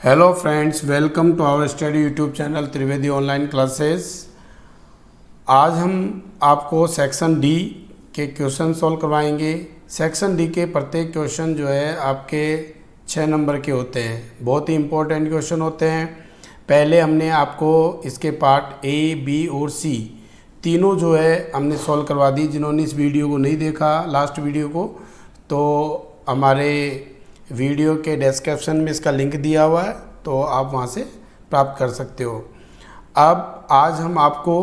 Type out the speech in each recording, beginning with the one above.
Hello friends, welcome to our study YouTube channel Trivedi online classes. आज हम आपको section D के क्वेश्चन सॉल्व करवाएंगे। सेक्शन डी के प्रत्येक क्वेश्चन जो है आपके 6 नंबर के होते हैं, बहुत ही इम्पोर्टेंट क्वेश्चन होते हैं। पहले हमने आपको इसके पार्ट ए, बी और सी तीनों जो है हमने सॉल्व करवा दी। जिन्होंने इस वीडियो को नहीं देखा, लास्ट वीडियो को, तो हमारे वीडियो के डिस्क्रिप्शन में इसका लिंक दिया हुआ है, तो आप वहाँ से प्राप्त कर सकते हो। अब आज हम आपको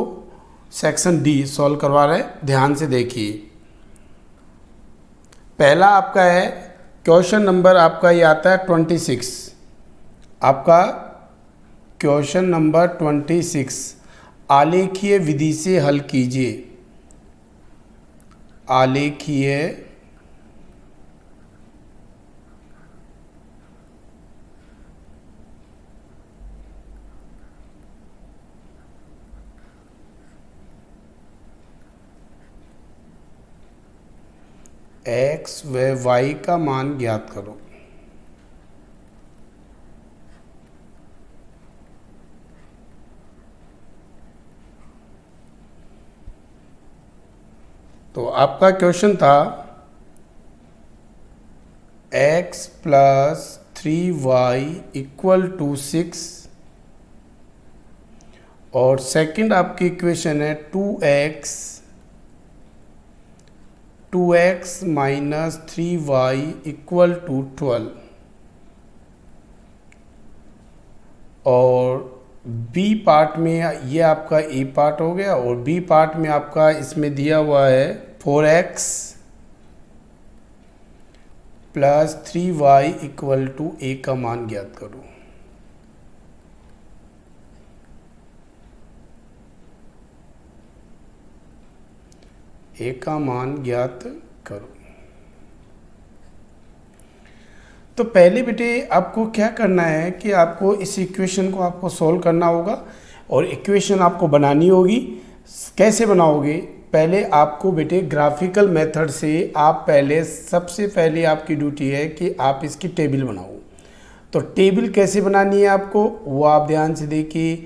सेक्शन डी सॉल्व करवा रहे हैं, ध्यान से देखिए। पहला आपका है क्वेश्चन नंबर, आपका ये आता है 26। आपका क्वेश्चन नंबर 26 आलेखीय विधि से हल कीजिए। आलेखीय x व y का मान ज्ञात करो। तो आपका क्वेश्चन था x plus 3y equal to 6 और सेकंड आपकी इक्वेशन है 2x minus 3y equal to 12 और बी पार्ट में ये आपका ए पार्ट हो गया और बी पार्ट में आपका इसमें दिया हुआ है 4x plus 3y equal to ए का मान ज्ञात करो। ए का मान ज्ञात करो। तो पहले बेटे आपको क्या करना है कि आपको इस इक्वेशन को आपको सॉल्व करना होगा और इक्वेशन आपको बनानी होगी। कैसे बनाओगे? पहले आपको बेटे ग्राफिकल मेथड से आप सबसे पहले आपकी ड्यूटी है कि आप इसकी टेबल बनाओ। तो टेबल कैसे बनानी है आपको, वो आप ध्यान से देखिए।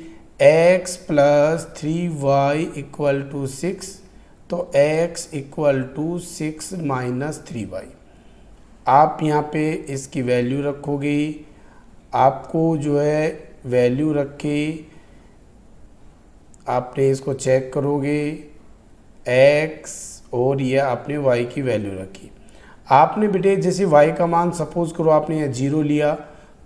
x plus 3y equal to 6, तो x equal to 6 minus 3y। आप यहाँ पे इसकी वैल्यू रखोगे। आपको जो है वैल्यू रख के आपने इसको चेक करोगे x और ये आपने y की वैल्यू रखी। आपने बेटे जैसे y का मान सपोज करो आपने यहाँ 0 लिया,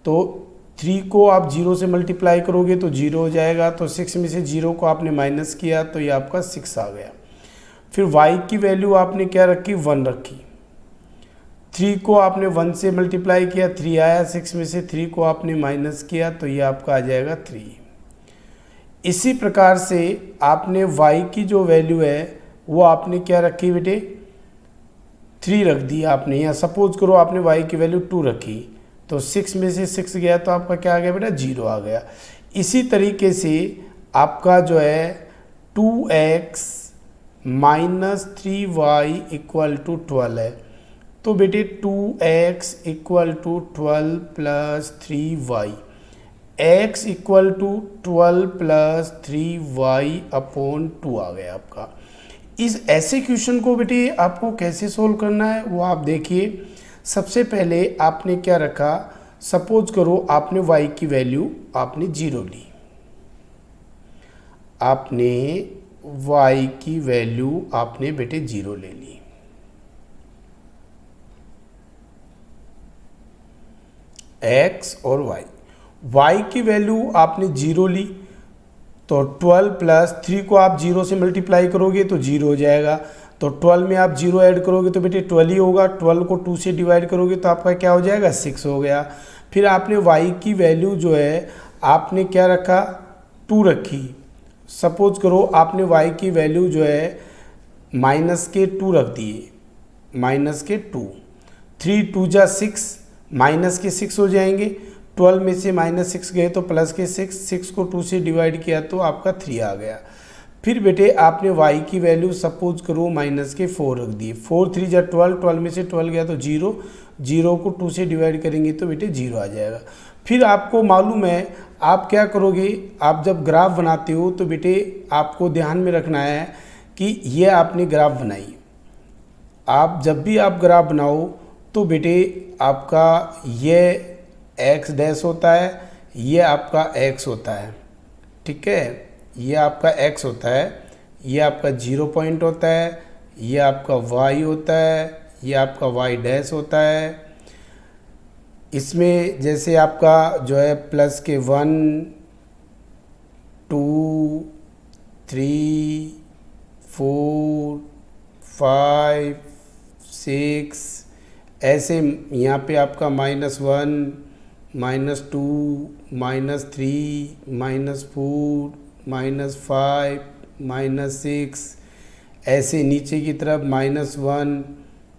तो 3 को आप 0 से मल्टीप्लाई करोगे तो 0 हो जाएगा। तो 6 में से 0 को आपने माइनस किया तो ये आपका 6 आ गया। फिर y की वैल्यू आपने क्या रखी, 1 रखी। 3 को आपने 1 से मल्टीप्लाई किया, 3 आया। 6 में से 3 को आपने माइनस किया तो ये आपका आ जाएगा 3। इसी प्रकार से आपने y की जो वैल्यू है वो आपने क्या रखी बेटे, 3 रख दी आपने। यहाँ सपोज करो आपने y की वैल्यू 2 रखी, तो 6 में से 6 गया तो आपका क्या आ गया बेटा, 0 आ गया। इसी तरीके से आपका जो है 2x minus 3y equal to 12 है। तो बेटे 2x equal to 12 plus 3y, x equal to 12 plus 3y upon 2 आ गया आपका। इस ऐसे क्वेश्चन को बेटे आपको कैसे सोल्व करना है वो आप देखिए। सबसे पहले आपने क्या रखा, सपोज करो आपने y की वैल्यू आपने 0 ली। आपने y की वैल्यू आपने बेटे 0 ले ली। x और y की वैल्यू आपने 0 ली, तो 12 प्लस 3 को आप 0 से मल्टीप्लाई करोगे तो 0 हो जाएगा। तो 12 में आप 0 ऐड करोगे तो बेटे 12 ही होगा। 12 को 2 से डिवाइड करोगे तो आपका क्या हो जाएगा, 6 हो गया। फिर आपने y की वैल्यू जो है आपने क्या रखा, 2 रखी। सपोज करो आपने y की वैल्यू जो है माइनस के 2 रख दिए, माइनस के 2। 3 2 जा 6, माइनस के 6 हो जाएंगे। 12 में से माइनस 6 गए तो प्लस के 6, 6 को 2 से डिवाइड किया तो आपका 3 आ गया। फिर बेटे आपने y की वैल्यू सपोज करो माइनस के 4 रख दिए। 4 3 जा 12, 12 में से 12 गया तो 0, 0 को 2 से डिवाइड करेंगे तो बेटे 0 आ जाएगा। फिर आपको मालूम है आप क्या करोगे, आप जब ग्राफ बनाते हो तो बेटे आपको ध्यान में रखना है कि ये आपने ग्राफ बनाई। आप जब भी आप ग्राफ बनाओ तो बेटे आपका ये एक्स डैश होता है, ये आपका एक्स होता है, ठीक है, ये आपका एक्स होता है, ये आपका 0 पॉइंट होता है, ये आपका वाई होता है, ये आपका वाई डैश होता है। इसमें जैसे आपका जो है प्लस के 1 2 3 4 5 6 ऐसे यहाँ पे आपका -1 -2 -3 -4 -5 -6 ऐसे नीचे की तरफ -1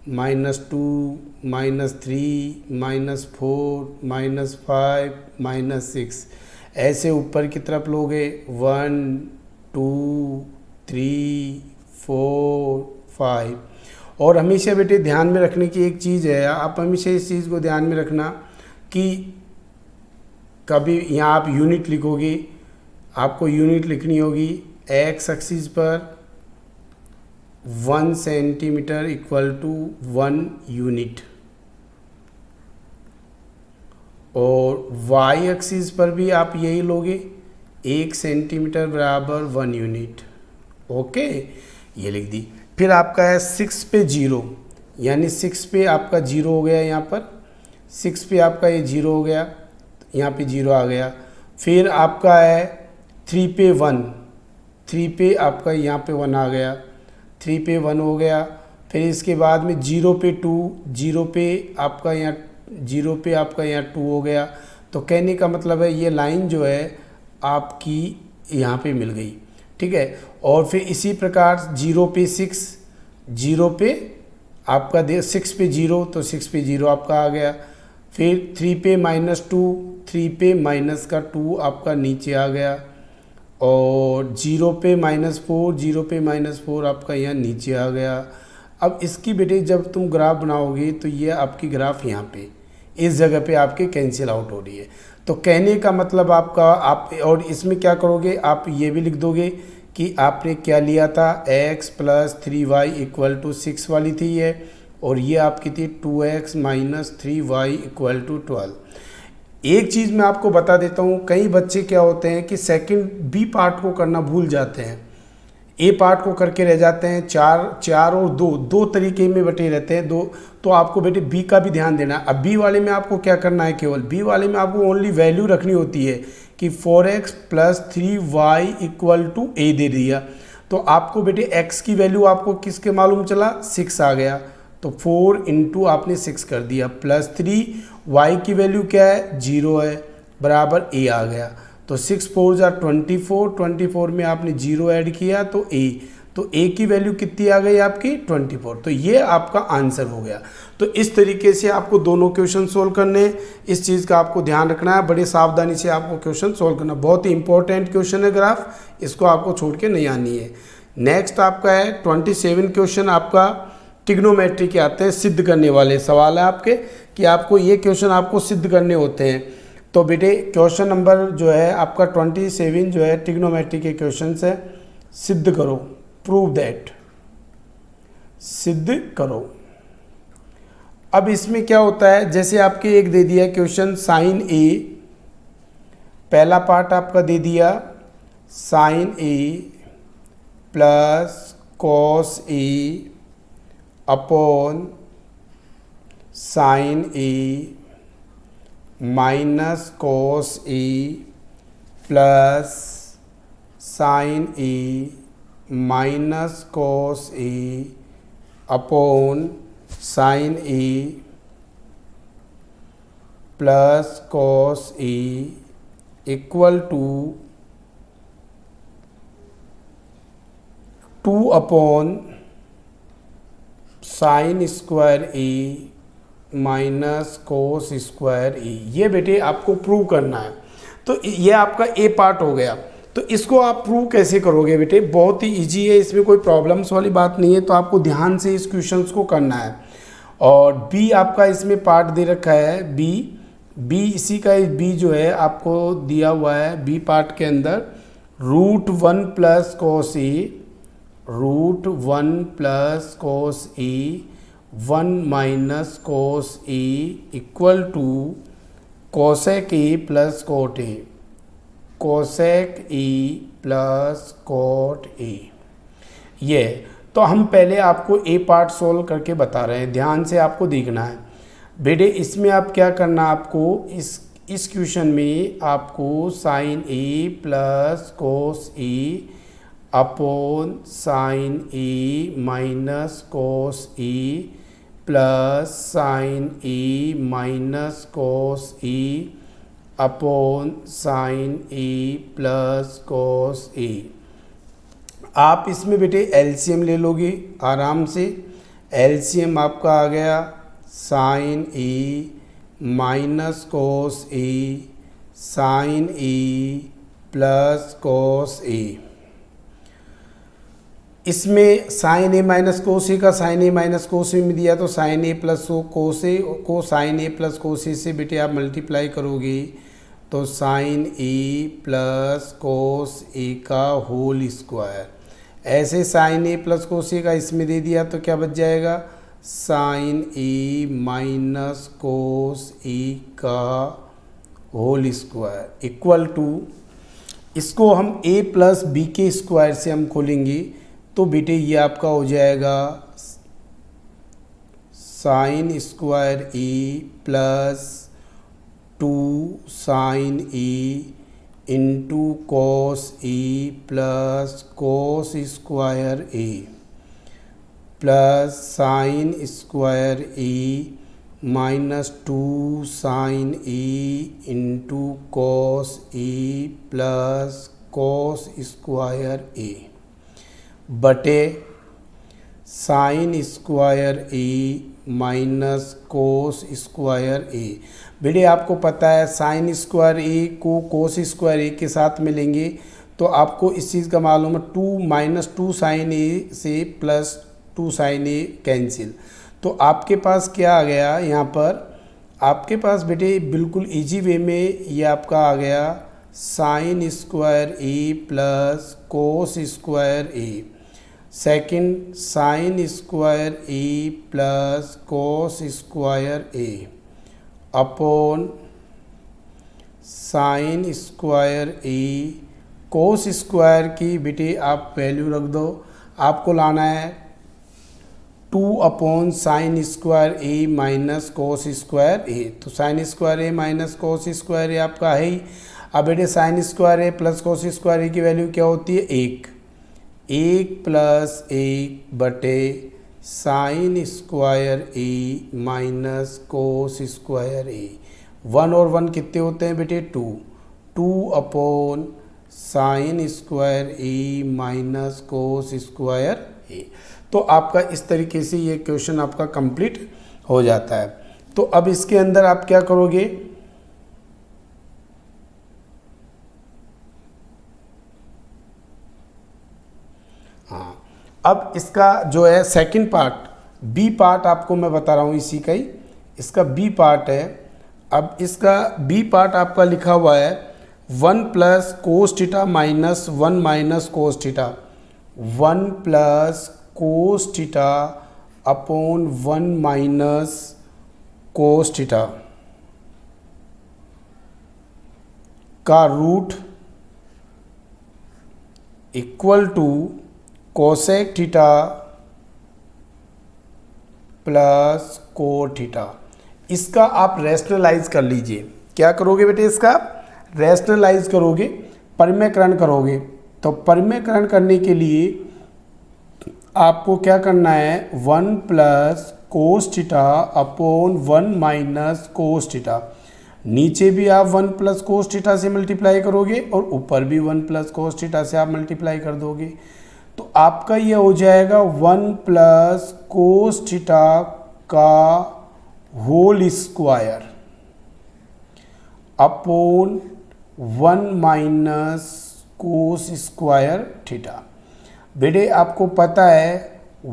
-2 -3 -4 -5 -6 ऐसे ऊपर की तरफ लोगे 1 2 3 4 5। और हमेशा बेटे ध्यान में रखने की एक चीज़ है, आप हमेशा इस चीज़ को ध्यान में रखना कि कभी यहाँ आप यूनिट लिखोगे, आपको यूनिट लिखनी होगी एक्स एक्सिस पर 1 सेंटीमीटर इक्वल टू 1 यूनिट, और वाई एक्सिस पर भी आप यही लोगे 1 सेंटीमीटर बराबर 1 यूनिट। ओके, ये लिख दी। फिर आपका है 6 पे 0, यानी 6 पे आपका 0 हो गया, यहाँ पर 6 पे आपका ये 0 हो गया, यहाँ पे 0 आ गया। फिर आपका है 3 पे 1, 3 पे आपका यहाँ पे 1 आ गया, 3 पे 1 हो गया। फिर इसके बाद में 0 पे 2, 0 पे आपका यहाँ 0 पे आपका यहाँ 2 हो गया। तो कहने का मतलब है ये लाइन जो है आपकी यहाँ पे मिल गई, ठीक है। और फिर इसी प्रकार 0 पे 6, 0 पे आपका 6 पे 0, तो 6 पे 0 आपका आ गया। फिर 3 पे -2, 3 पे माइनस का 2 आपका नीचे आ गया, और 0 पे -4, 0 पे -4 आपका यहाँ नीचे आ गया। अब इसकी बेटे जब तुम ग्राफ बनाओगे तो ये आपकी ग्राफ यहाँ पे इस जगह पे आपके कैंसिल आउट हो रही है। तो कहने का मतलब आपका आप, और इसमें क्या करोगे आप ये भी लिख दोगे कि आपने क्या लिया था, x + 3y = 6 वाली थी ये, और ये आपकी थी 2x - 3y = 12। एक चीज़ मैं आपको बता देता हूँ, कई बच्चे क्या होते हैं कि सेकंड बी पार्ट को करना भूल जाते हैं, ए पार्ट को करके रह जाते हैं। 4 और 2 तरीके में बटे रहते हैं, 2। तो आपको बेटे बी का भी ध्यान देना। अब बी वाले में आपको क्या करना है, केवल बी वाले में आपको ओनली वैल्यू रखनी होती है कि 4x + 3y = a दे दिया। तो आपको बेटे x की वैल्यू आपको किसके मालूम चला, 6 आ गया, तो 4 × आपने 6 कर दिया, +3 y की वैल्यू क्या है, 0 है, बराबर a आ गया। तो 6 4 = 24, 24 में आपने 0 ऐड किया तो a, तो a की वैल्यू कितनी आ गई आपकी, 24। तो ये आपका आंसर हो गया। तो इस तरीके से आपको दोनों क्वेश्चन सोल्व करने, इस चीज़ का आपको ध्यान रखना है, बड़ी सावधानी से आपको क्वेश्चन सोल्व करना। बहुत ही इंपॉर्टेंट क्वेश्चन है ग्राफ, इसको आपको छोड़ के नहीं आनी है। नेक्स्ट आपका है 27 क्वेश्चन आपका ट्रिग्नोमेट्री के आते हैं, सिद्ध करने वाले सवाल है आपके कि आपको ये क्वेश्चन आपको सिद्ध करने होते हैं। तो बेटे क्वेश्चन नंबर जो है आपका 27 जो है ट्रिग्नोमेट्री के क्वेश्चन है, सिद्ध करो, प्रूव दैट, सिद्ध करो। अब इसमें क्या होता है, जैसे आपके एक दे दिया क्वेश्चन sin a, पहला पार्ट आपका दे दिया sin a + cos a upon sin a - cos a plus sin a - cos a upon sin a plus cos a = 2 upon sin² a -cos² a। ये बेटे आपको प्रूव करना है। तो ये आपका ए पार्ट हो गया। तो इसको आप प्रूव कैसे करोगे बेटे, बहुत ही इजी है, इसमें कोई प्रॉब्लम्स वाली बात नहीं है। तो आपको ध्यान से इस क्वेश्चंस को करना है। और बी आपका इसमें पार्ट दे रखा है, बी बी, इसी का बी जो है आपको दिया हुआ है बी पार्ट के अंदर, √1 plus cos E, √1 plus cos E 1 minus cos E equal to cosec E plus cot A, cosec E plus cot A. ये तो हम पहले आपको ए पार्ट सोल्व करके बता रहे हैं, ध्यान से आपको देखना है बेटे। इसमें आप क्या करना, आपको इस क्वेश्चन में आपको sine A plus cos E upon sine A minus cos E plus sine A minus cos E upon sine A plus cos A. आप इसमें बेटे एलसीएम ले लोगे आराम से। एलसीएम आपका आ गया sign A minus cos A sign A plus cos ए। इसमें साइन ए माइनस कोस ए का साइन ए माइनस कोस ए में दिया तो साइन ए प्लस कोस ए को साइन ए प्लस कोस ए से बेटे आप मल्टीप्लाई करोगे तो साइन ए प्लस कोस ए का होल स्क्वायर। ऐसे साइन ए प्लस कोस ए का इसमें दे दिया तो क्या बच जाएगा, साइन ए माइनस कोस ए का होल स्क्वायर इक्वल टू, इसको हम ए प्लस बी के स्क्वायर से हम खोलेंगे तो बेटे ये आपका हो जाएगा साइन स्क्वायर ए प्लस 2 साइन ए इंटू कोस ए प्लस कोस स्क्वायर ए प्लस साइन स्क्वायर ए माइनस 2 साइन ए इंटू कोस ए प्लस कोस स्क्वायर ए बटे साइन स्क्वायर ए माइनस कोस स्क्वायर ए। बेटे आपको पता है साइन स्क्वायर ए को कोस स्क्वायर ए के साथ मिलेंगे तो आपको इस चीज़ का मालूम है 2 माइनस 2 साइन ए से प्लस 2 साइन ए कैंसिल। तो आपके पास क्या आ गया यहाँ पर, आपके पास बेटे बिल्कुल इजी वे में ये आपका आ गया साइन स्क्वायर ए प्लस कोस स्क्वायर ए, सेकंड साइन स्क्वायर ए प्लस कोस स्क्वायर ए अपॉन साइन स्क्वायर ए। कोस स्क्वायर की बेटे आप वैल्यू रख दो, आपको लाना है 2 अपॉन साइन स्क्वायर ए माइनस कोस स्क्वायर ए। तो साइन स्क्वायर ए माइनस कोस स्क्वायर ए आपका है ही। अब बेटे साइन स्क्वायर ए प्लस कोस स्क्वायर ए की वैल्यू क्या होती है, 1 प्लस 1 बटे साइन स्क्वायर ए माइनस कोस स्क्वायर ए। 1 और 1 कितने होते हैं बेटे, 2 अपॉन साइन स्क्वायर ए माइनस कोस स्क्वायर ए। तो आपका इस तरीके से ये क्वेश्चन आपका कंप्लीट हो जाता है। तो अब इसके अंदर आप क्या करोगे, हाँ अब इसका जो है सेकंड पार्ट बी पार्ट आपको मैं बता रहा हूँ इसी का ही, इसका बी पार्ट है। अब इसका बी पार्ट आपका लिखा हुआ है 1 plus cos theta minus 1 minus cos theta, 1 plus cos theta upon 1 minus cos theta का root equal to cosec theta plus cot theta. इसका आप रैशनलाइज कर लीजिए। क्या करोगे बेटे, इसका रैशनलाइज करोगे, परिमेयकरण करोगे। तो परिमेयकरण करने के लिए आपको क्या करना है, 1 plus cos theta upon 1 minus cos theta. नीचे भी आप 1 प्लस कोस थीटा से मल्टीप्लाई करोगे और ऊपर भी 1 प्लस कोस थीटा से आप मल्टीप्लाई कर दोगे। तो आपका ये हो जाएगा 1 प्लस कोस थीटा का whole square upon 1 minus cos square theta. बेटे आपको पता है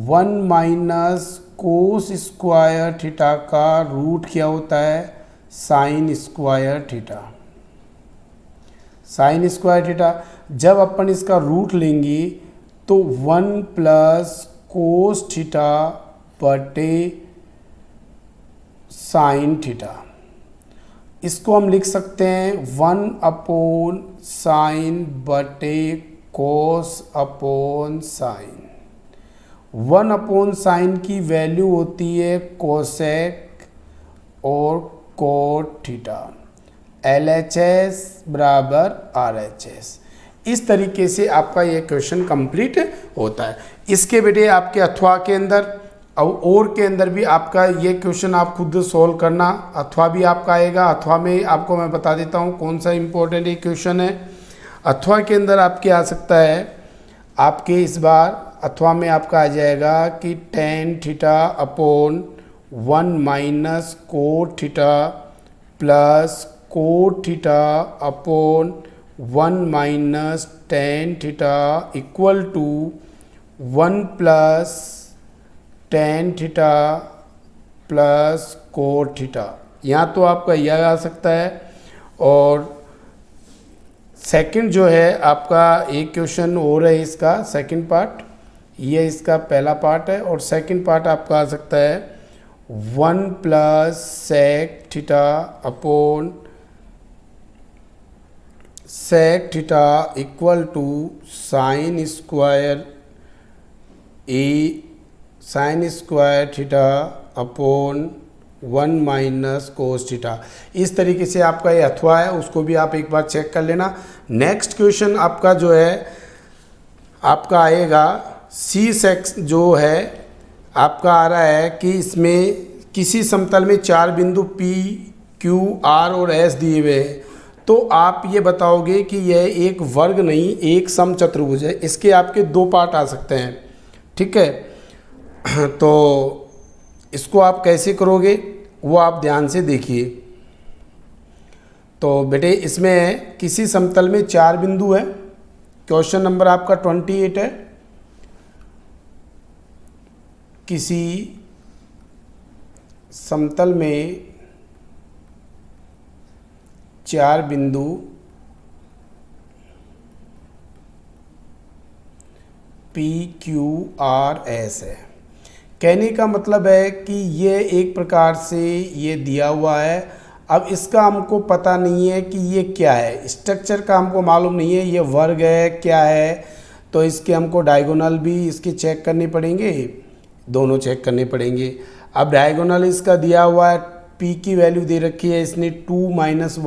1 माइनस कोस स्क्वायर थीटा का रूट क्या होता है, sine square theta. Sine square theta जब अपन इसका रूट लेंगे तो 1 प्लस कोस थीटा बटे साइन थीटा। इसको हम लिख सकते हैं 1 अपॉन साइन बटे cos upon sine. 1 upon sine की वैल्यू होती है कोसेक और कोट थीटा। LHS बराबर RHS। इस तरीके से आपका ये क्वेश्चन कंप्लीट होता है। इसके बेटे आपके अथवा के अंदर और के अंदर भी आपका ये क्वेश्चन आप खुद सोल्व करना। अथवा भी आपका आएगा। अथवा में आपको मैं बता देता हूँ कौन सा इम्पोर्टेंट ये क्वेश्चन है। अथवा के अंदर आपके आ सकता है, आपके इस बार अथवा में आपका आ जाएगा कि tan theta upon 1 minus cot theta plus cot theta upon 1 minus tan theta equal to 1 plus tan theta plus cot theta. यहाँ तो आपका यह आ सकता है। और सेकंड जो है आपका एक क्वेश्चन और है, इसका सेकंड पार्ट, ये इसका पहला पार्ट है। और सेकंड पार्ट आपका आ सकता है 1 plus sec theta upon sec theta equal to sine square theta upon 1 minus cos theta. इस तरीके से आपका ये अथवा है, उसको भी आप एक बार चेक कर लेना। नेक्स्ट क्वेश्चन आपका जो है आपका आएगा सी सेक्स जो है आपका आ रहा है कि इसमें किसी समतल में 4 बिंदु P, Q, R और S दिए हुए हैं। तो आप ये बताओगे कि यह एक वर्ग नहीं एक समचतुर्भुज है। इसके आपके 2 पार्ट आ सकते हैं, ठीक है। तो इसको आप कैसे करोगे वो आप ध्यान से देखिए। तो बेटे इसमें किसी समतल में 4 बिंदु है। क्वेश्चन नंबर आपका 28 है। किसी समतल में 4 बिंदु P, Q, R, S है। कहने का मतलब है कि ये एक प्रकार से ये दिया हुआ है। अब इसका हमको पता नहीं है कि ये क्या है, स्ट्रक्चर का हमको मालूम नहीं है, ये वर्ग है क्या है। तो इसके हमको डायगोनल भी इसके चेक करने पड़ेंगे, दोनों चेक करने पड़ेंगे। अब डायगोनल इसका दिया हुआ है, P की वैल्यू दे रखी है इसने 2 माइनस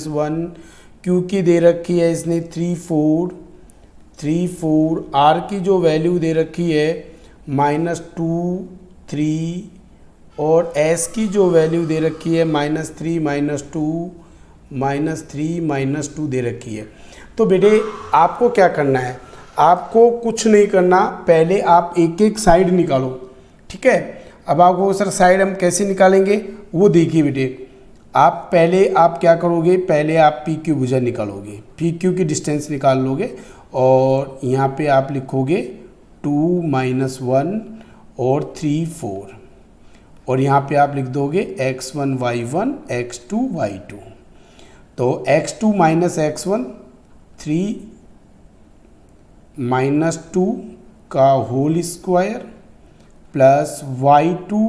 1, Q की दे रखी है इसने 3, 4, R की जो वैल्यू दे रखी है -2, 3 और S की जो वैल्यू दे रखी है -3, -2 दे रखी है। तो बेटे आपको क्या करना है, आपको कुछ नहीं करना, पहले आप एक एक साइड निकालो, ठीक है। अब आपको सर साइड हम कैसे निकालेंगे वो देखिए बेटे। आप पहले आप क्या करोगे, पहले आप पी क्यू भुजा निकालोगे, पी क्यू की डिस्टेंस निकाल लोगे और यहाँ पे आप लिखोगे 2 माइनस 1 और 3, 4 और यहाँ पे आप लिख दोगे x1 y1 x2 y2। तो x2 माइनस x1 3 माइनस 2 का whole square plus y2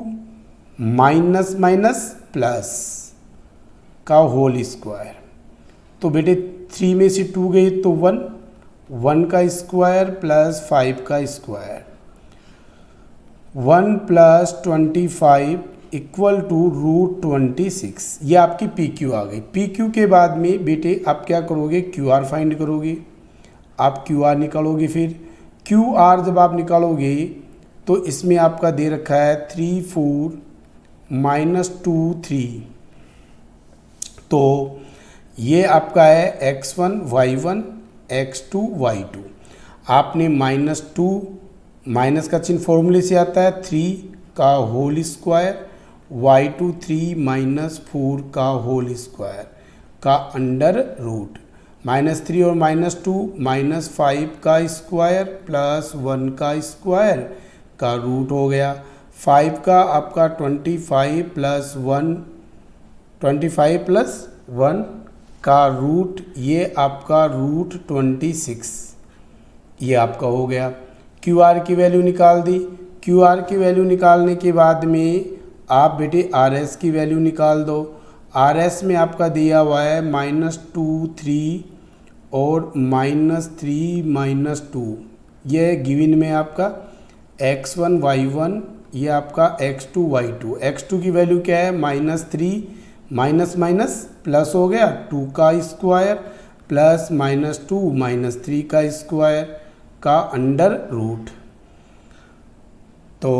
minus minus plus का होल स्क्वायर। तो बेटे 3 में से 2 गई तो 1 का स्क्वायर प्लस 5 का स्क्वायर, 1 प्लस 25 इक्वल टू √26। ये आपकी पी क्यू आ गई। पी क्यू के बाद में बेटे आप क्या करोगे, क्यू आर फाइंड करोगे। आप क्यू आर निकालोगे, फिर क्यू आर जब आप निकालोगे तो इसमें आपका दे रखा है 3, 4 -2, 3। तो ये आपका है x1 y1 x2 y2। आपने -2 माइनस का चिन्ह फॉर्मूले से आता है 3 का होल स्क्वायर y2 3 माइनस 4 का होल स्क्वायर का अंडर रूट, -3 और -2 -5 का स्क्वायर प्लस 1 का स्क्वायर का रूट हो गया। 5 का आपका 25 प्लस 1 25 प्लस 1 का रूट, ये आपका रूट 26, ये आपका हो गया। क्यू आर की वैल्यू निकाल दी। क्यू आर की वैल्यू निकालने के बाद में आप बेटे आर एस की वैल्यू निकाल दो। आर एस में आपका दिया हुआ है -2 3 और -3 -2, ये गिवन में आपका x1 y1, ये आपका x2 y2। x2 की वैल्यू क्या है -3, माइनस माइनस प्लस हो गया 2 का स्क्वायर प्लस -2 -3 का स्क्वायर का अंडर रूट। तो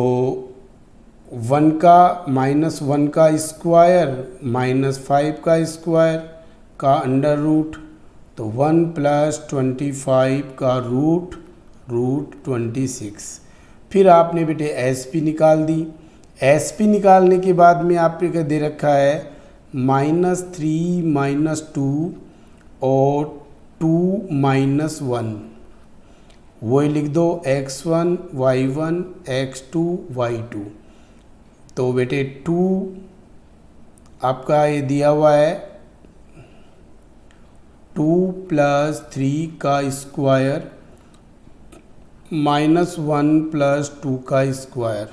1 का -1 का स्क्वायर -5 का स्क्वायर का अंडर रूट, तो 1 प्लस 25 का रूट 26। फिर आपने बेटे एस पी निकाल दी। एस पी निकालने के बाद में आपने दे रखा है -3 -2 और 2 -1, वही लिख दो x1 y1 x2 y2। तो बेटे 2 आपका ये दिया हुआ है 2 + 3 का स्क्वायर -1 + 2 का स्क्वायर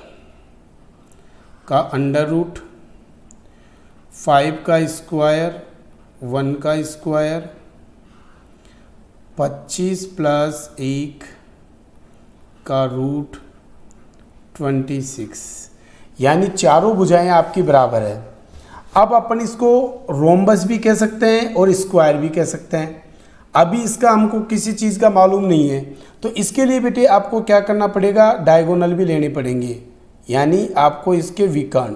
का अंडर रूट, 5 का स्क्वायर 1 का स्क्वायर 25 + 1 का रूट 26, यानी चारों भुजाएं आपकी बराबर है। अब अपन इसको रोम्बस भी कह सकते हैं और स्क्वायर भी कह सकते हैं। अभी इसका हमको किसी चीज़ का मालूम नहीं है, तो इसके लिए बेटे आपको क्या करना पड़ेगा, डायगोनल भी लेने पड़ेंगे, यानी आपको इसके विकर्ण,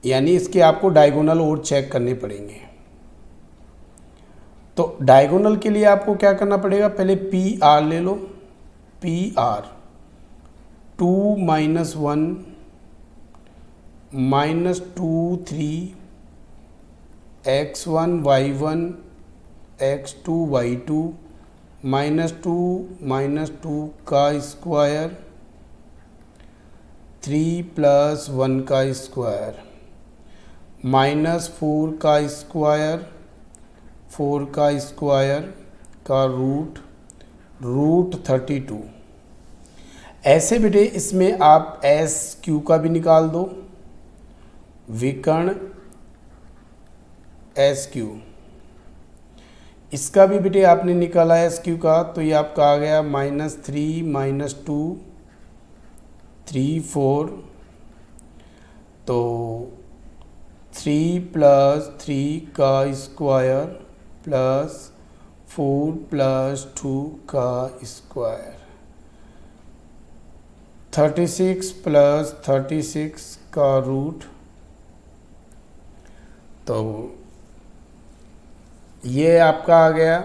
यानी इसके आपको डायगोनल और चेक करने पड़ेंगे। तो डायगोनल के लिए आपको क्या करना पड़ेगा, पहले पी आर ले लो। P R 2 - 1 -2 3 x1 y1 x2 y2 -2 -2 का स्क्वायर 3 + 1 का स्क्वायर -4 का स्क्वायर 4 का स्क्वायर का रूट 32। ऐसे बेटे इसमें आप एस क्यू का भी निकाल दो, विकर्ण एस क्यू, इसका भी बेटे आपने निकाला एस क्यू का, तो ये आपका आ गया -3 -2 3 4, तो 3 + 3 का स्क्वायर प्लस 4 + 2 का स्क्वायर 36 + 36 का रूट। तो ये आपका आ गया,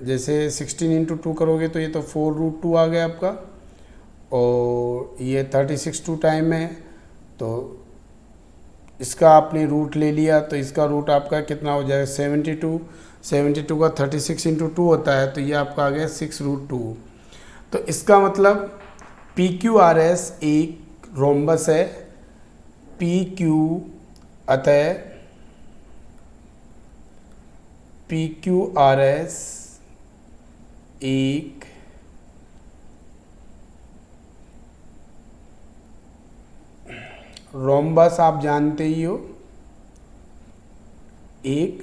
जैसे 16 × 2 करोगे तो ये तो 4√2 आ गया आपका, और ये 36 2 टाइम है, तो इसका आपने रूट ले लिया, तो इसका रूट आपका कितना हो जाएगा 72। 72 का 36 × 2 होता है, तो ये आपका आ गया 6√2। तो इसका मतलब PQRS एक रोम्बस है। PQ अतः PQRS एक रोम्बस, आप जानते ही हो, एक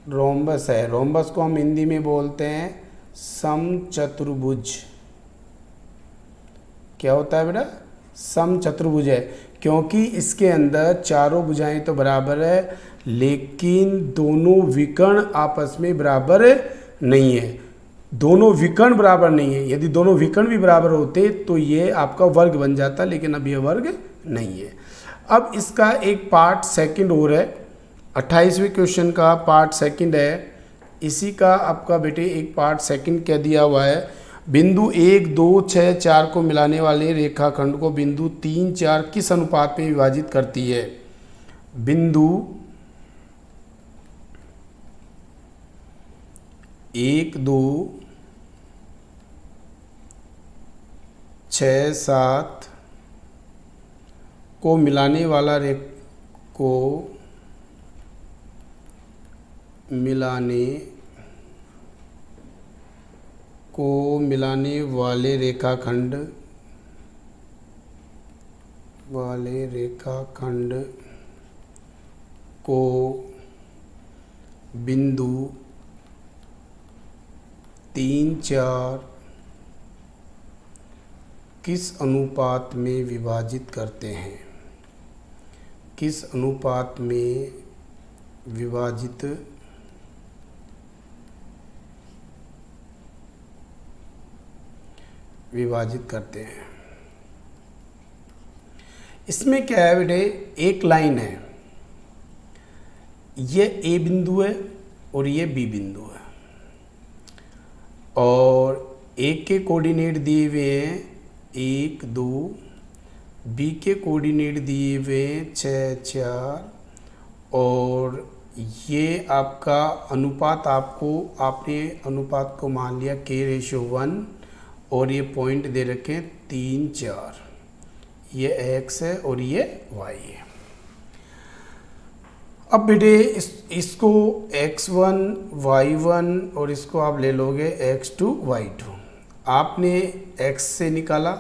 रोम्बस है। रोम्बस को हम हिंदी में बोलते हैं समचतुर्भुज। क्या होता है बेटा, समचतुर्भुज है, क्योंकि इसके अंदर चारों भुजाएं तो बराबर है, लेकिन दोनों विकर्ण आपस में बराबर नहीं है। दोनों विकर्ण बराबर नहीं है। यदि दोनों विकर्ण भी बराबर होते तो ये आपका वर्ग बन जाता, लेकिन अब यह वर्ग नहीं है। अब इसका एक पार्ट सेकंड और है, 28वें क्वेश्चन का पार्ट सेकंड है। इसी का आपका बेटे एक पार्ट सेकंड क्या दिया हुआ है, बिंदु 1 2 6 4 को मिलाने वाले रेखाखंड को बिंदु 3 4 किस अनुपात में विभाजित करती है। बिंदु 1 2 6 7 को मिलाने वाला को मिलाने वाले रेखाखंड को बिंदु 3, 4 किस अनुपात में विभाजित करते हैं? किस अनुपात में विभाजित करते हैं? इसमें क्या है बेटे, एक लाइन है, ये ए बिंदु है और ये बी बिंदु है, और एक के कोऑर्डिनेट दिए हुए हैं 1, 2, बी के कोऑर्डिनेट दिए हुए हैं 6, 4, और ये आपका अनुपात आपने अनुपात को मान लिया K/1, और ये पॉइंट दे रखे हैं 3, 4, ये x है और ये y है। अब बेटे इसको x1, y1 और इसको आप ले लोगे x2, y2। आपने x से निकाला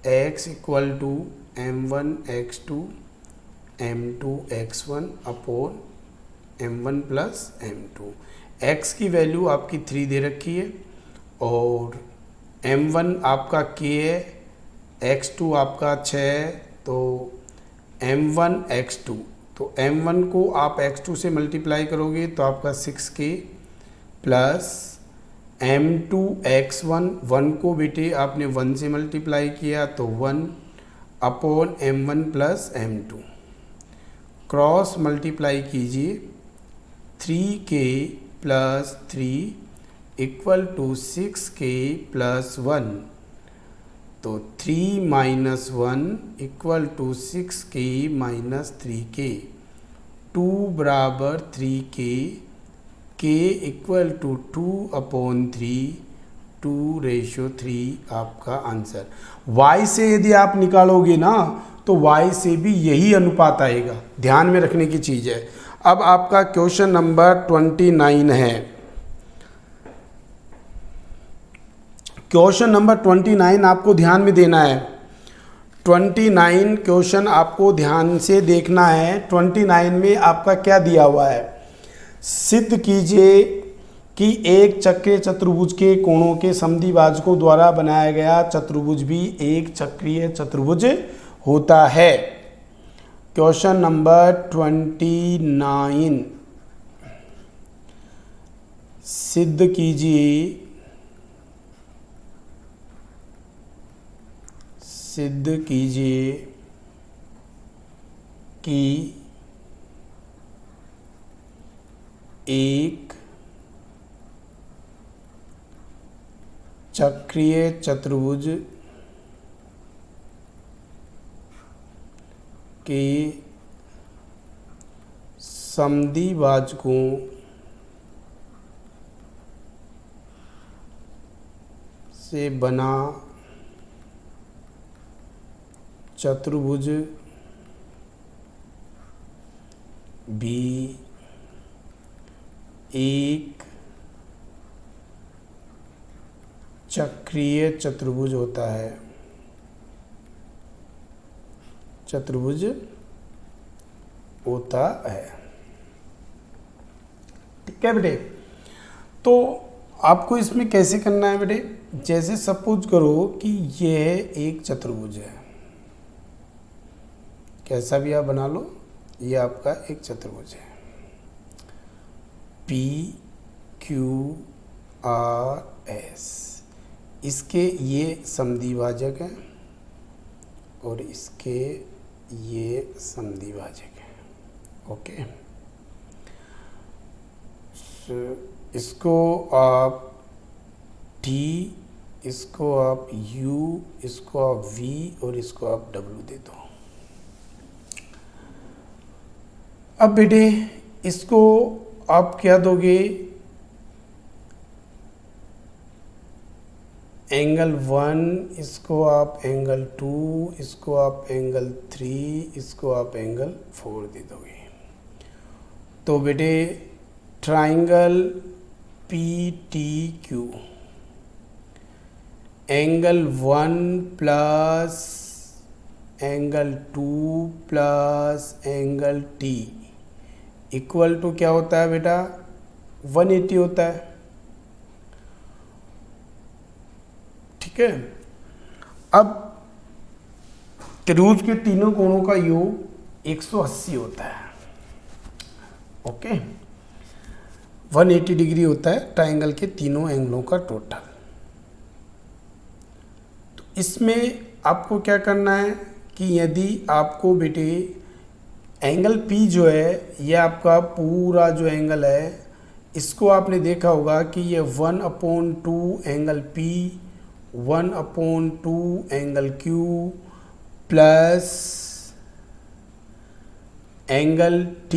x equal to m1 x2 m2 x1 upon m1 plus m2। x की वैल्यू आपकी 3 दे रखी है, और m1 आपका k है, x2 आपका 6 है, तो m1 x2, तो m1 को आप x2 से मल्टीप्लाई करोगे तो आपका 6k प्लस m2 x1, 1 को बेटे आपने 1 से मल्टीप्लाई किया तो 1 upon m1 plus m2, cross multiply कीजिए 3k plus 3 equal to 6k plus 1, तो 3 minus 1 equal to 6k minus 3k, 2 बराबर 3k, k equal to 2 upon 3, 2/3 आपका आंसर। y से यदि आप निकालोगे ना तो y से भी यही अनुपात आएगा, ध्यान में रखने की चीज़ है। अब आपका क्वेश्चन नंबर 29 है। क्वेश्चन नंबर 29 आपको ध्यान में देना है। 29 क्वेश्चन आपको ध्यान से देखना है। 29 में आपका क्या दिया हुआ है, सिद्ध कीजिए कि एक चक्रीय चतुर्भुज के कोणों के समद्विभाजकों द्वारा बनाया गया चतुर्भुज भी एक चक्रीय चतुर्भुज होता है। क्वेश्चन नंबर 29, सिद्ध कीजिए कि एक चक्रीय चतुर्भुज के समद्विभाजकों से बना चतुर्भुज भी एक चक्रीय चतुर्भुज होता है, ठीक है बेटे। तो आपको इसमें कैसे करना है बेटे, जैसे सपोज करो कि यह एक चतुर्भुज है, कैसा भी आप बना लो, ये आपका एक चतुर्भुज है, P Q R S, इसके ये समद्विभाजक हैं और इसके ये समद्विभाजक हैं, ओके। इसको आप T, इसको आप U, इसको आप V और इसको आप W दे दो। अब बेटे इसको आप क्या दोगे, एंगल 1, इसको आप एंगल 2, इसको आप एंगल 3, इसको आप एंगल 4 दे दोगे। तो बेटे triangle P T Q, angle 1 plus angle 2 plus angle T equal to क्या होता है बेटा, 180 होता है। ठीक है, अब त्रिभुज के तीनों कोणों का योग 180 होता है। ओके, 180 डिग्री होता है ट्राइंगल के तीनों एंगलों का टोटल। तो इसमें आपको क्या करना है कि यदि आपको बेटे एंगल P जो है, ये आपका पूरा जो एंगल है, इसको आपने देखा होगा कि ये 1/2 angle P, 1/2 angle Q plus angle T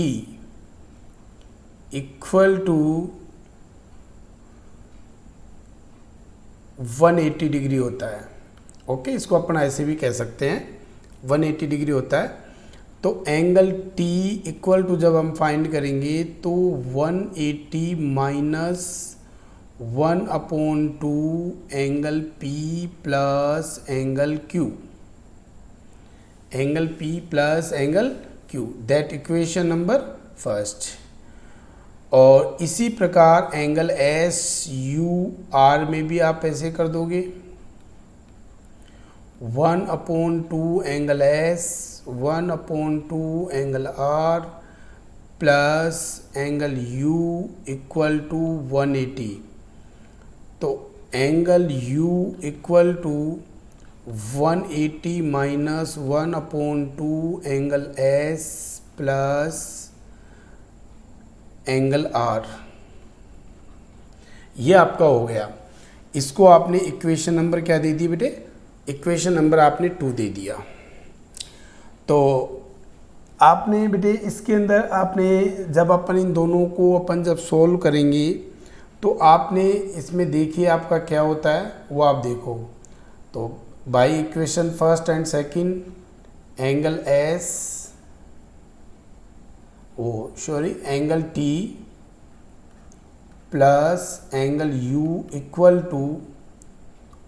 equal to 180 degree होता है। ओके, इसको अपन ऐसे भी कह सकते हैं, 180 डिग्री होता है। तो एंगल T इक्वल टू जब हम फाइंड करेंगे तो 180 minus 1/2 angle P plus angle Q, angle P plus angle Q, that equation number first. और इसी प्रकार एंगल SUR में भी आप ऐसे कर दोगे, 1/2 angle S, 1/2 angle R plus angle U equal to 180। तो angle U equal to 180 minus 1/2 angle S plus angle R, ये आपका हो गया। इसको आपने इक्वेशन नंबर क्या दे दी बेटे, इक्वेशन नंबर आपने 2 दे दिया। तो आपने बेटे इसके अंदर आपने जब अपन इन दोनों को अपन जब सोल्व करेंगे तो आपने इसमें देखिए आपका क्या होता है वो आप देखो। तो by equation first and second, angle S angle T plus angle U equal to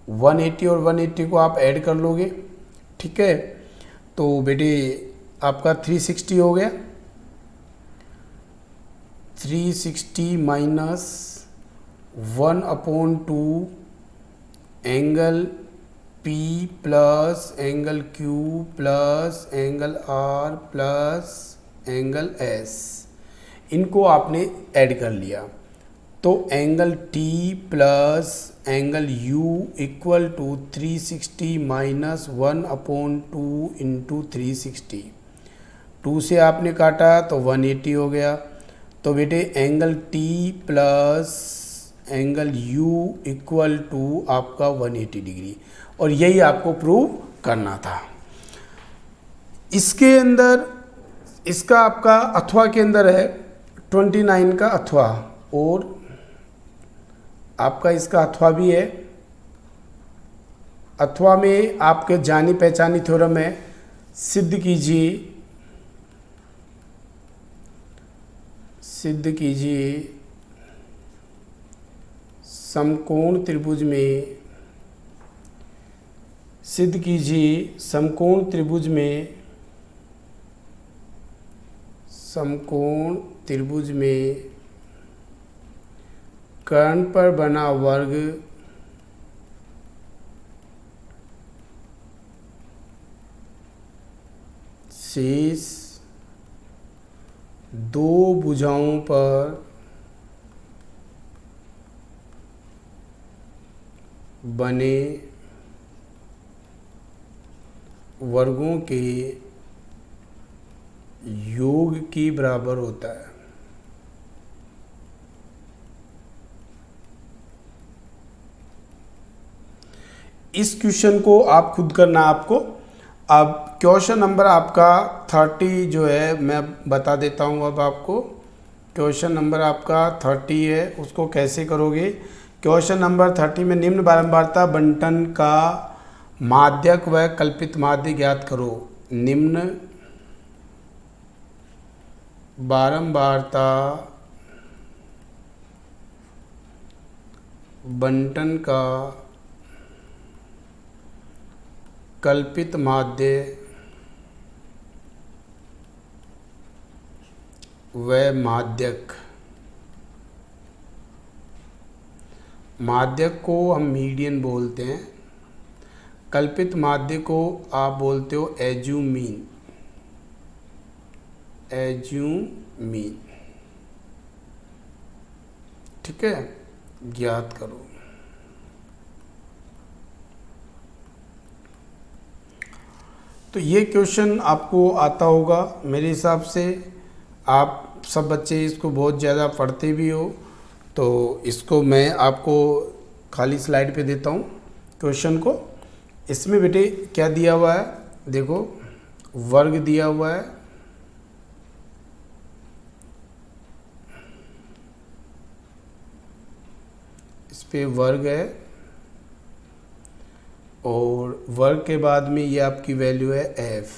180 और 180 को आप ऐड कर लोगे। ठीक है, तो बेटे आपका 360 हो गया। 360 minus 1/2 angle P plus angle Q plus angle R plus angle S, इनको आपने ऐड कर लिया। तो angle T plus angle U equal to 360 minus 1/2 into 360, 2 से आपने काटा तो 180 हो गया। तो बेटे angle T plus angle U equal to आपका 180 डिग्री, और यही आपको प्रूव करना था। इसके अंदर इसका आपका अथवा के अंदर है 29 का अथवा, और आपका इसका अथवा भी है। अथवा में आपके जानी पहचानी थ्योरम है, सिद्ध कीजिए समकोण त्रिभुज में, सिद्ध कीजिए समकोण त्रिभुज में, समकोण त्रिभुज में कर्ण पर बना वर्ग शेष दो भुजाओं पर बने वर्गों के योग के बराबर होता है। इस क्वेश्चन को आप खुद करना आपको। अब क्वेश्चन नंबर आपका 30 जो है मैं बता देता हूँ अब आपको। क्वेश्चन नंबर आपका 30 है, उसको कैसे करोगे। क्वेश्चन नंबर 30 में निम्न बारंबारता बंटन का माध्यक व कल्पित माध्य ज्ञात करो। निम्न बारंबारता बंटन का कल्पित माध्य व माध्यक, माध्यक को हम मीडियन बोलते हैं, कल्पित माध्य को आप बोलते हो एज्यूमीन, एज्यूमीन। ठीक है, ज्ञात करो। तो ये क्वेश्चन आपको आता होगा मेरे हिसाब से, आप सब बच्चे इसको बहुत ज़्यादा पढ़ते भी हो, तो इसको मैं आपको खाली स्लाइड पे देता हूँ क्वेश्चन को। इसमें बेटे क्या दिया हुआ है, देखो वर्ग दिया हुआ है, इस पे वर्ग है और वर्ग के बाद में ये आपकी वैल्यू है f।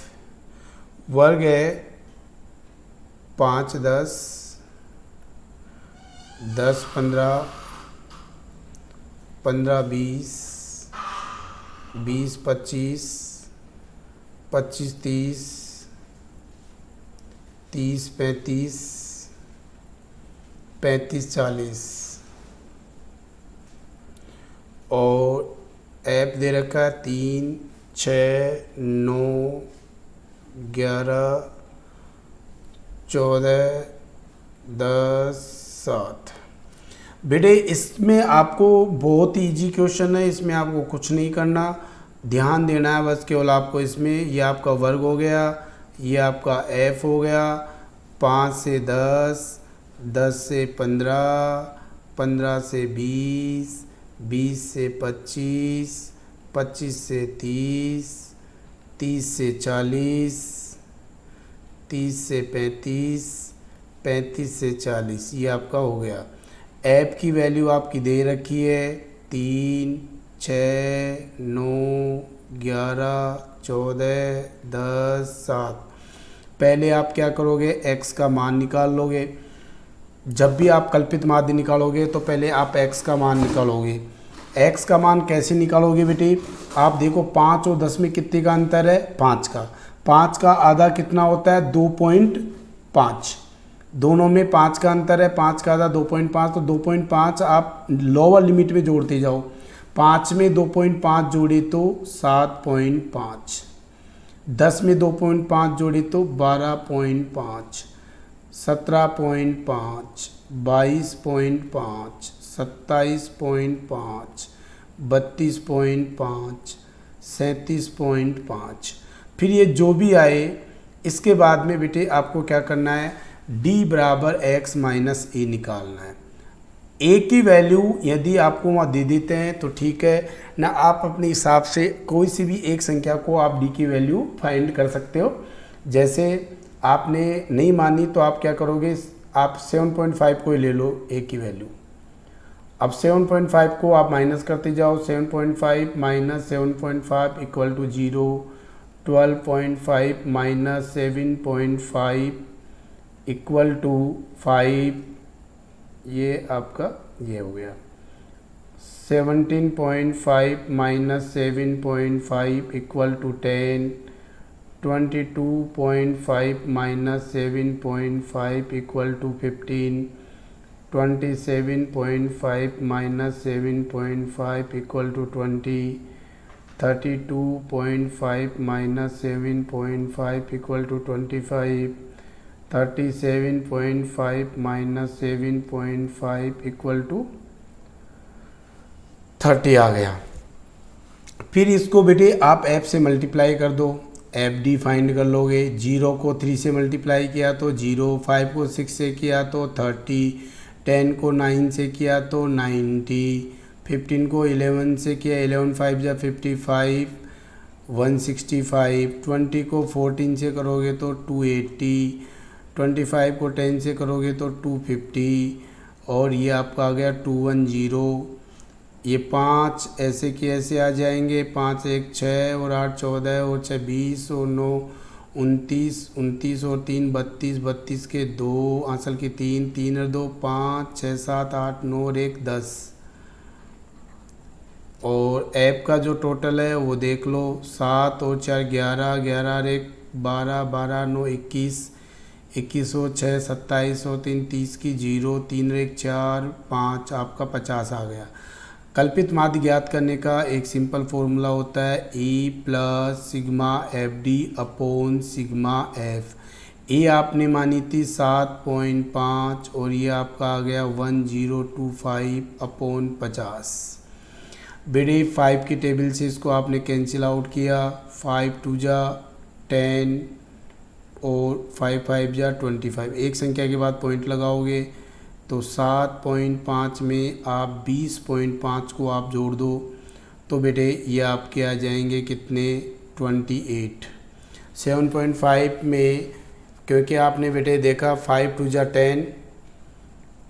वर्ग है 5 10 10 15 15 20 20 25 25 30 30 35 35 40 और ऐप दे रखा है 3 6 9 11 14 10 7। बेटे इसमें आपको बहुत इजी क्वेश्चन है, इसमें आपको कुछ नहीं करना, ध्यान देना है बस केवल आपको। इसमें ये आपका वर्ग हो गया, ये आपका एफ हो गया, 5 से 10 10 से 15 15 से 20 20 से 25 25 से 30 30 से 40 30 से 35 35 से 40, ये आपका हो गया। ऐप की वैल्यू आपकी दे रखी है 3 6 9 11 14 10 7। पहले आप क्या करोगे, x का मान निकाल लोगे। जब भी आप कल्पित माध्य निकालोगे तो पहले आप x का मान निकालोगे। x का मान कैसे निकालोगे बेटे, आप देखो 5 और 10 में कितने का अंतर है, 5 का। 5 का आधा कितना होता है, 2.5। दोनों में 5 का अंतर है, 5 का आधा 2.5, तो 2.5 आप लोअर लिमिट में जोड़ते जाओ। 5 में 2.5 जोड़े तो 7.5, 10 में 2.5 जोड़े तो 12.5, 17.5, 22.5, 27.5, 32.5, 37.5। फिर ये जो भी आए इसके बाद में बेटे आपको क्या करना है, d बराबर x माइनस ए निकालना है। a की वैल्यू यदि आपको वहाँ दे देते हैं तो ठीक है ना, आप अपने हिसाब से कोई सी भी एक संख्या को आप d की वैल्यू फाइंड कर सकते हो। जैसे आपने नहीं मानी तो आप क्या करोगे, आप 7.5 को ही ले लो a की वैल्यू। अब 7.5 को आप माइनस करते जाओ, 7.5 minus 7.5 equal to 0, 12.5 minus 7.5 equal to 5, ये आपका ये हो गया। 17.5 minus 7.5 equal to 10, 22.5 minus 7.5 equal to 15, 27.5 minus 7.5 equal to 20, 32.5 minus 7.5 equal to 25, 37.5 minus 7.5 equal to 30 आ गया। फिर इसको बेटे आप ऐप से मल्टीप्लाई कर दो, एफ डी फाइंड कर लोगे। 0 को 3 से मल्टीप्लाई किया तो 0, 5 को 6 से किया तो 30, 10 को 9 से किया तो 90, 15 को 11 से किया, 11 5 जा 55, 165, 20 को 14 से करोगे तो 280, 25 को 10 से करोगे तो 250 और ये आपका आ गया 210। ये 5 ऐसे के ऐसे आ जाएंगे, 5 1 6 और 8 14 और 6 20 और 9 29, 29 और 3 32, 32 के 2 आंसर की 3 3 और 2 5 6 7 8 9 और 1 10। और ऐप का जो टोटल है वो देख लो, 7 और 4 11, 11 और 1 12, 12 9 21, 21 और 6 27 और 3 30 की 0, 3 और 1 4 5, आपका 50 आ गया। कल्पित माध्य ज्ञात करने का एक सिंपल फॉर्मूला होता है E plus sigma f d upon sigma f. A आपने मानी थी 7.5 और ये आपका आ गया 1025 अपॉन 50। बेटे 5 की टेबल से इसको आपने कैंसिल आउट किया, 5 2 जा 10 और 5 5 जा 25। एक संख्या के बाद पॉइंट लगाओगे तो 7.5 में आप 20.5 को आप जोड़ दो तो बेटे ये आपके आ जाएंगे कितने, 28। 7.5 में क्योंकि आपने बेटे देखा 5 2 जा 10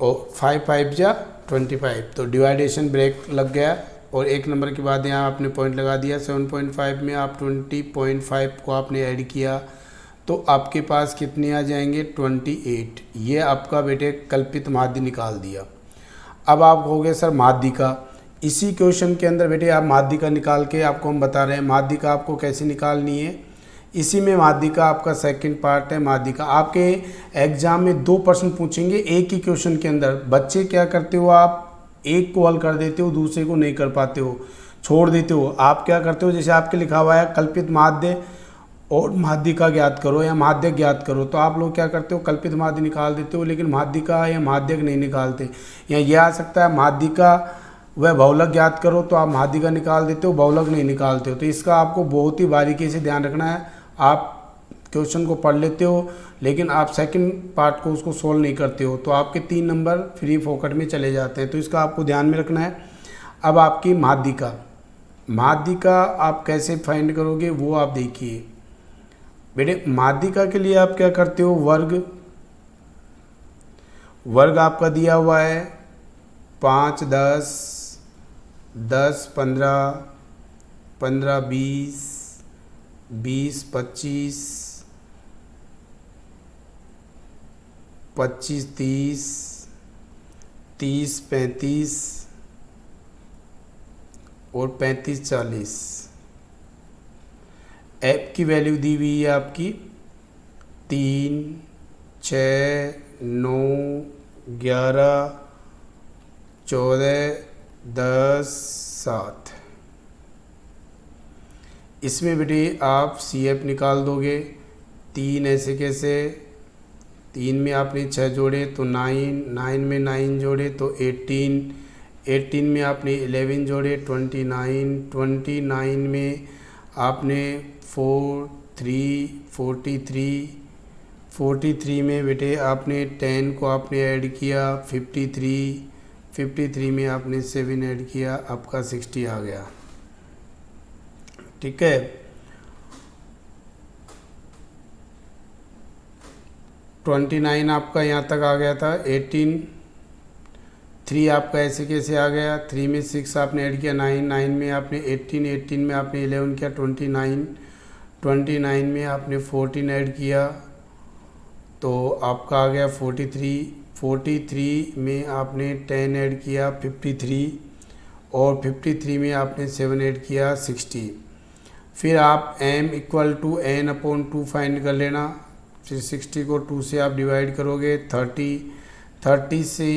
और 5 5 जा 25 तो डिवाइडेशन ब्रेक लग गया और एक नंबर के बाद यहाँ आपने पॉइंट लगा दिया। 7.5 में आप 20.5 को आपने ऐड किया तो आपके पास कितने आ जाएंगे, 28। ये आपका बेटे कल्पित माध्य निकाल दिया। अब आप कहोगे सर माध्य का, इसी क्वेश्चन के अंदर बेटे आप माध्य का निकाल के आपको हम बता रहे हैं माध्य का आपको कैसे निकालनी है। इसी में माध्य का आपका सेकंड पार्ट है। माध्य का आपके एग्जाम में 2 प्रश्न पूछेंगे एक ही क्वेश्चन के अंदर। बच्चे क्या करते हो, आप एक को हल कर देते हो, दूसरे को नहीं कर पाते हो, छोड़ देते हो। आप क्या करते हो, जैसे आपके लिखा हुआ है कल्पित माध्य और माध्य का ज्ञात करो या माध्य ज्ञात करो, तो आप लोग क्या करते हो कल्पित माध्य निकाल देते हो, लेकिन माध्य का या माध्यक नहीं निकालते। या यह आ सकता है माध्य का वह बहुलक ज्ञात करो तो आप माध्य का निकाल देते हो, बहुलक नहीं निकालते हो। तो इसका आपको बहुत ही बारीकी से ध्यान रखना है। आप क्वेश्चन को पढ़ लेते हो लेकिन आप सेकंड पार्ट को उसको सोल्व नहीं करते हो तो आपके 3 नंबर फ्री फोकट में चले जाते हैं। तो इसका आपको ध्यान में रखना है। अब आपकी माध्य का आप कैसे फाइंड करोगे वो आप देखिए। बेटे माध्यिका के लिए आप क्या करते हो, वर्ग आपका दिया हुआ है 5 10 10 15 15 20 20 25 25 30 30 35 और 35 40। ऐप की वैल्यू दी हुई है आपकी 3 6 9 11 14 10 7। इसमें बेटे आप CF निकाल दोगे। 3 ऐसे कैसे, 3 में आपने 6 जोड़े तो 9, 9 में 9 जोड़े तो 18, 18 में आपने 11 जोड़े 29, 29 में आपने 4 3 43, 43 में बेटे आपने 10 को आपने ऐड किया 53, 53 में आपने 7 ऐड किया, आपका 60 आ गया। ठीक है। 29 आपका यहाँ तक आ गया था। 18 3 आपका ऐसे कैसे आ गया, 3 में 6 आपने ऐड किया 9, 9 में आपने 18, 18 में आपने 11 किया 29, 29 में आपने 14 ऐड किया तो आपका आ गया 43, 43 में आपने 10 ऐड किया 53 और 53 में आपने 7 ऐड किया 60। फिर आप m = n/2 फाइंड कर लेना। फिर 60 को 2 से आप डिवाइड करोगे 30 से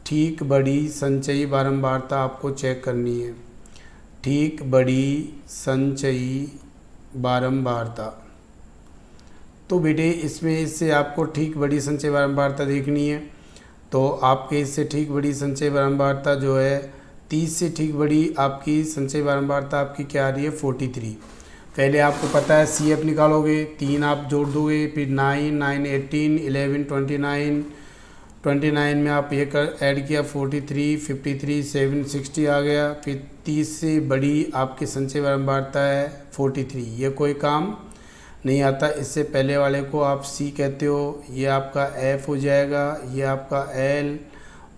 ठीक बड़ी संचयी बारंबारता आपको चेक करनी है। ठीक बड़ी संचयी बारंबारता, तो बेटे इसमें इससे आपको ठीक बड़ी संचयी बारंबारता देखनी है। तो आपके इससे ठीक बड़ी संचयी बारंबारता जो है 30 से ठीक बड़ी आपकी संचयी बारंबारता आपकी क्या आ रही है, 43। पहले आपको पता है CF निकालोगे, 3 आप जोड़ दोगे, फिर 9 9 18 11 29, 29 में आप ये कर ऐड किया 43 53 7 60 आ गया। फिर 30 से बड़ी आपकी संचयी बारंबारता है 43। ये कोई काम नहीं आता। इससे पहले वाले को आप C कहते हो, ये आपका F हो जाएगा, ये आपका L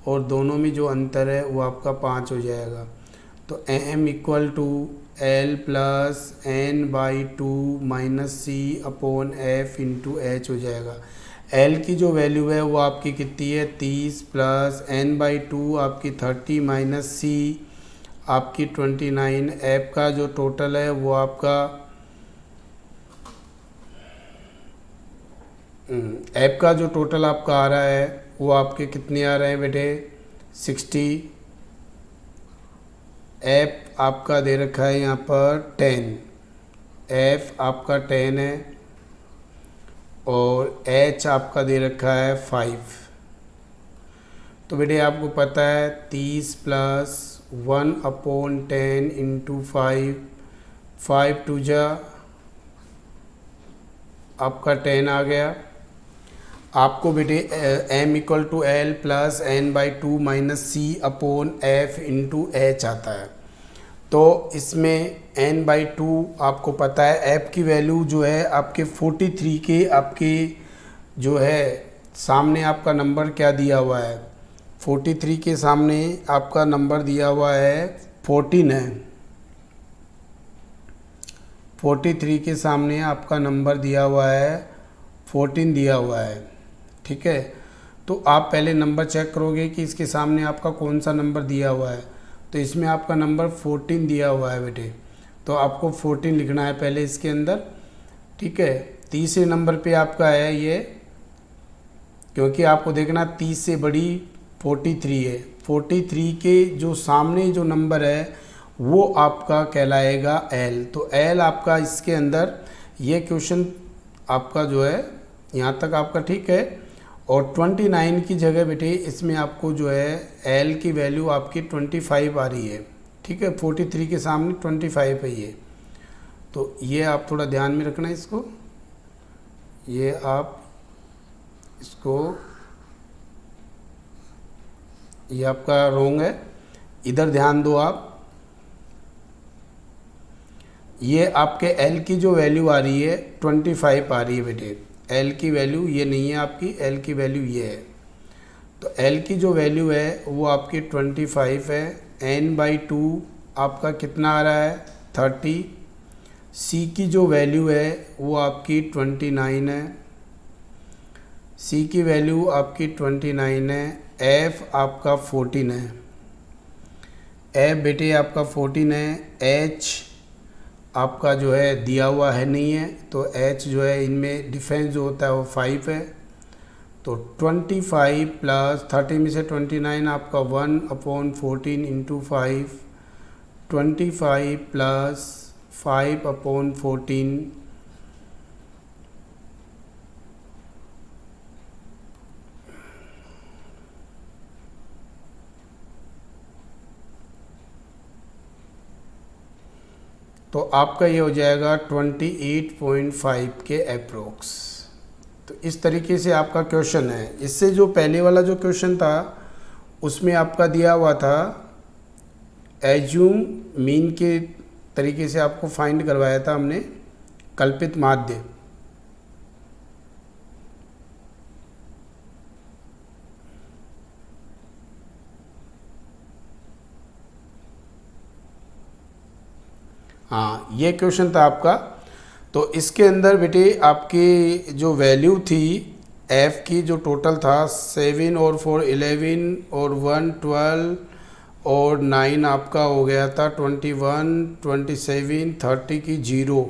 और दोनों में जो अंतर है वो आपका 5 हो जाएगा। तो m = L + n/2 - C/F × H हो जाएगा। L की जो वैल्यू है वो आपकी कितनी है, 30 + n/2 आपकी 30 - C आपकी 29, ऐप का जो टोटल है वो आपका ऐप का जो टोटल आपका आ रहा है वो आपके कितने आ रहे हैं बेटे 60। ऐप आपका दे रखा है यहाँ पर 10, एफ आपका 10 है और एच आपका दे रखा है 5। तो बेटे आपको पता है 30 प्लस 1/10 इंटू 5, 5 टू जा आपका 10 आ गया। आपको बेटे m equal to L plus n/2 minus C upon F into H आता है। तो इसमें n/2 आपको पता है, ऐप की वैल्यू जो है आपके 43 के आपके जो है सामने आपका नंबर क्या दिया हुआ है, 43 के सामने आपका नंबर दिया हुआ है 14 है। 43 के सामने आपका नंबर दिया हुआ है 14 दिया हुआ है, ठीक है। तो आप पहले नंबर चेक करोगे कि इसके सामने आपका कौन सा नंबर दिया हुआ है। तो इसमें आपका नंबर 14 दिया हुआ है बेटे, तो आपको 14 लिखना है पहले इसके अंदर, ठीक है। तीसरे नंबर पे आपका है ये, क्योंकि आपको देखना 30 से बड़ी 43 है, 43 के जो सामने जो नंबर है वो आपका कहलाएगा एल। तो एल आपका इसके अंदर, ये क्वेश्चन आपका जो है यहाँ तक आपका ठीक है। और 29 की जगह बेटे इसमें आपको जो है एल की वैल्यू आपकी 25 आ रही है, ठीक है। 43 के सामने 25 है ये, तो ये आप थोड़ा ध्यान में रखना इसको, ये आप इसको, ये आपका रोंग है, इधर ध्यान दो आप। ये आपके एल की जो वैल्यू आ रही है 25 आ रही है बेटे, एल की वैल्यू ये नहीं है आपकी, एल की वैल्यू ये है। तो एल की जो वैल्यू है वो आपकी 25 है। n/2 आपका कितना आ रहा है 30। सी की जो वैल्यू है वो आपकी 29 है, सी की वैल्यू आपकी 29 है। एफ आपका 14 है, एफ बेटे आपका 14 है। एच आपका जो है दिया हुआ है नहीं है, तो एच जो है इनमें डिफरेंस जो होता है वो 5 है। तो 25 प्लस 30 में से 29 आपका 1/14 इंटू 5, 25 प्लस 5/14 तो आपका ये हो जाएगा 28.5 के अप्रोक्स। तो इस तरीके से आपका क्वेश्चन है। इससे जो पहले वाला जो क्वेश्चन था उसमें आपका दिया हुआ था एज्यूम मीन के तरीके से आपको फाइंड करवाया था हमने कल्पित माध्य। हाँ, ये क्वेश्चन था आपका। तो इसके अंदर बेटे आपकी जो वैल्यू थी एफ़ की, जो टोटल था 7 और 4 11 और 1 12 और 9 आपका हो गया था 21 27 30 की 0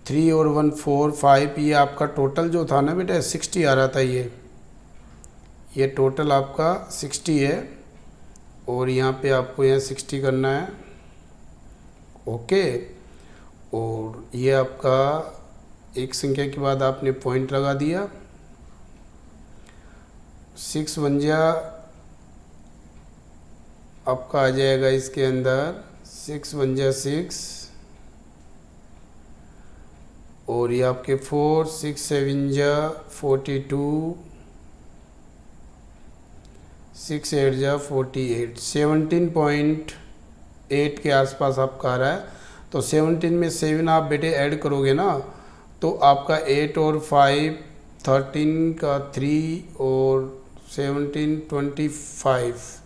3 और 1 4 5, ये आपका टोटल जो था ना बेटा 60 आ रहा था। ये टोटल आपका 60 है और यहाँ पे आपको यहाँ 60 करना है, ओके। और ये आपका एक संख्या के बाद आपने पॉइंट लगा दिया। 6 1 जा आपका आ जाएगा इसके अंदर 6 1 जा 6 और ये आपके 4 6 7 जा 42 6 8 जा 48 17.8 के आसपास आपका आ रहा है। तो 17 में 7 आप बेटे ऐड करोगे ना तो आपका 8 और 5 13 का 3 और 17 25,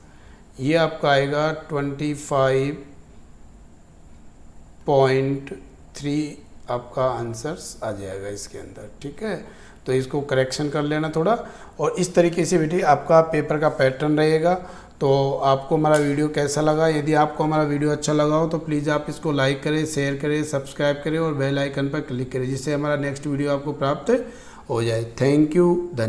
ये आपका आएगा 25.3 आपका आंसर्स आ जाएगा इसके अंदर, ठीक है। तो इसको करेक्शन कर लेना थोड़ा, और इस तरीके से बेटे आपका पेपर का पैटर्न रहेगा। तो आपको हमारा वीडियो कैसा लगा? यदि आपको हमारा वीडियो अच्छा लगा हो तो प्लीज़ आप इसको लाइक करें, शेयर करें, सब्सक्राइब करें और बेल आइकन पर क्लिक करें, जिससे हमारा नेक्स्ट वीडियो आपको प्राप्त हो जाए। Thank you. धन्यवाद।